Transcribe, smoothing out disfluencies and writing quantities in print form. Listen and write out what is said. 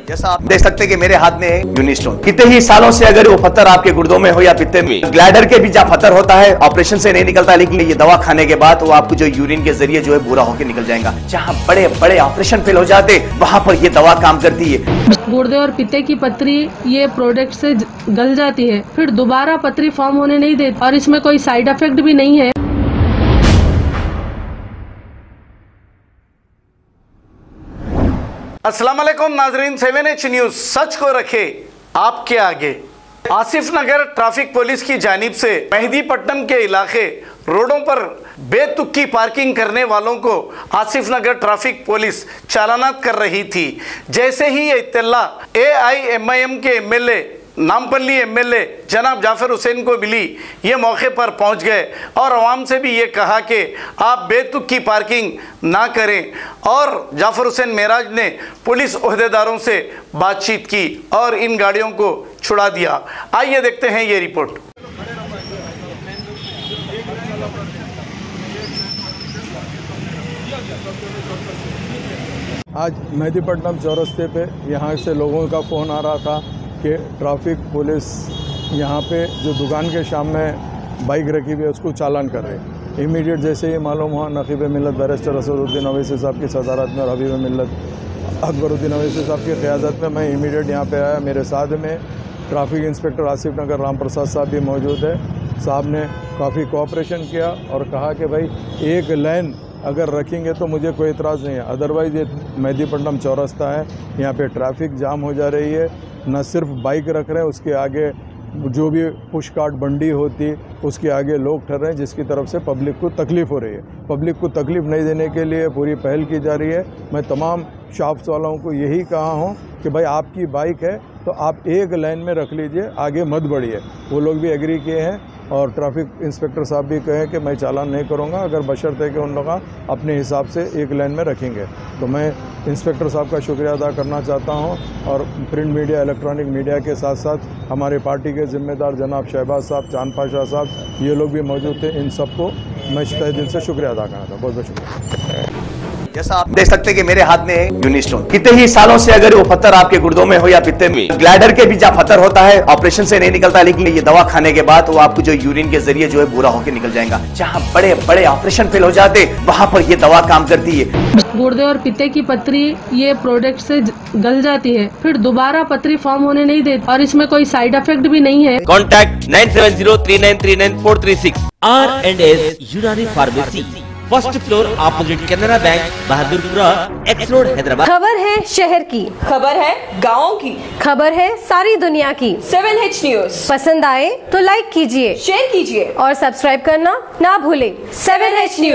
जैसा आप देख सकते हैं कि मेरे हाथ में है यूनिस्टोन। कितने ही सालों से अगर वो पत्थर आपके गुर्दों में हो या पित्ते में, ग्लैडर के भी जहाँ पत्थर होता है ऑपरेशन से नहीं निकलता, लेकिन ये दवा खाने के बाद वो आपको जो यूरिन के जरिए जो है बुरा होकर निकल जाएगा। जहाँ बड़े बड़े ऑपरेशन फेल हो जाते वहां पर ये दवा काम करती है। गुर्दे और पित्ते की पथरी ये प्रोडक्ट से गल जाती है, फिर दोबारा पथरी फॉर्म होने नहीं देती और इसमें कोई साइड इफेक्ट भी नहीं है। अस्सलाम वालेकुम नाजरीन, 7H न्यूज सच को रखे आपके आगे। आसिफ नगर ट्रैफिक पुलिस की जानिब से मेहदीपट्टनम के इलाके रोडों पर बेतुकी पार्किंग करने वालों को आसिफ नगर ट्रैफिक पुलिस चालानात कर रही थी। जैसे ही ये इत्तला AIMIM के MLA नामपल्ली MLA जनाब जाफर हुसैन को मिली, ये मौके पर पहुंच गए और आवाम से भी ये कहा कि आप बेतुकी पार्किंग ना करें। और जाफर हुसैन मेराज ने पुलिस ओहदेदारों से बातचीत की और इन गाड़ियों को छुड़ा दिया। आइए देखते हैं ये रिपोर्ट। आज मेहदीपट्टनम चौरस्ते पे यहाँ से लोगों का फ़ोन आ रहा था कि ट्रैफिक पुलिस यहाँ पे जो दुकान के सामने बाइक रखी हुई है उसको चालान कर रहे। इमीडिएट जैसे ही मालूम हुआ, नकीब मिल्लत बैरिस्टर असदुद्दीन अवैसी साहब की सदारत में और हबीब मिल्लत अकबरुद्दीन अवैसी साहब की क़यादत में मैं इमीडिएट यहाँ पे आया। मेरे साथ में ट्रैफिक इंस्पेक्टर आसिफ नगर राम प्रसाद साहब भी मौजूद है। साहब ने काफ़ी कोऑपरेशन किया और कहा कि भाई एक लाइन अगर रखेंगे तो मुझे कोई इतराज़ नहीं है, अदरवाइज़ ये मेहदीपट्टनम चौरस्ता है, यहाँ पे ट्रैफिक जाम हो जा रही है। न सिर्फ बाइक रख रहे हैं, उसके आगे जो भी पुश कार्ट बंडी होती उसके आगे लोग ठहर रहे हैं, जिसकी तरफ से पब्लिक को तकलीफ़ हो रही है। पब्लिक को तकलीफ़ नहीं देने के लिए पूरी पहल की जा रही है। मैं तमाम शॉप्स वालों को यही कहा हूँ कि भाई आपकी बाइक है तो आप एक लाइन में रख लीजिए, आगे मत बढ़िए। वो लोग भी एग्री किए हैं और ट्रैफिक इंस्पेक्टर साहब भी कहे कि मैं चालान नहीं करूंगा अगर बशर्ते कि उन लोग अपने हिसाब से एक लाइन में रखेंगे। तो मैं इंस्पेक्टर साहब का शुक्रिया अदा करना चाहता हूं और प्रिंट मीडिया, इलेक्ट्रॉनिक मीडिया के साथ साथ हमारे पार्टी के ज़िम्मेदार जनाब शहबाज साहब, चांद पाशा साहब, ये लोग भी मौजूद थे। इन सबको मैं तहे दिल से शुक्रिया अदा करना था। बहुत बहुत शुक्रिया। जैसा आप देख सकते हैं कि मेरे हाथ में है यूनिस्टोन। कितने ही सालों से अगर वो पत्थर आपके गुर्दों में हो या पित्ते में, ग्लैडर के भी जहाँ पत्थर होता है ऑपरेशन से नहीं निकलता, लेकिन ये दवा खाने के बाद वो आपको जो यूरिन के जरिए जो है बुरा होकर निकल जाएगा। जहाँ बड़े बड़े ऑपरेशन फेल हो जाते वहां पर ये दवा काम करती है। गुर्दे और पित्ते की पथरी ये प्रोडक्ट से गल जाती है, फिर दोबारा पथरी फॉर्म होने नहीं देती और इसमें कोई साइड इफेक्ट भी नहीं है। कॉन्टैक्ट 9703939436 R&S यूनानी pharmacy, first floor opposite Canara bank, Bahadurpura X road, Hyderabad. खबर है शहर की, खबर है गाँव की, खबर है सारी दुनिया की। 7H न्यूज पसंद आए तो लाइक कीजिए, शेयर कीजिए और सब्सक्राइब करना ना भूले। 7H news.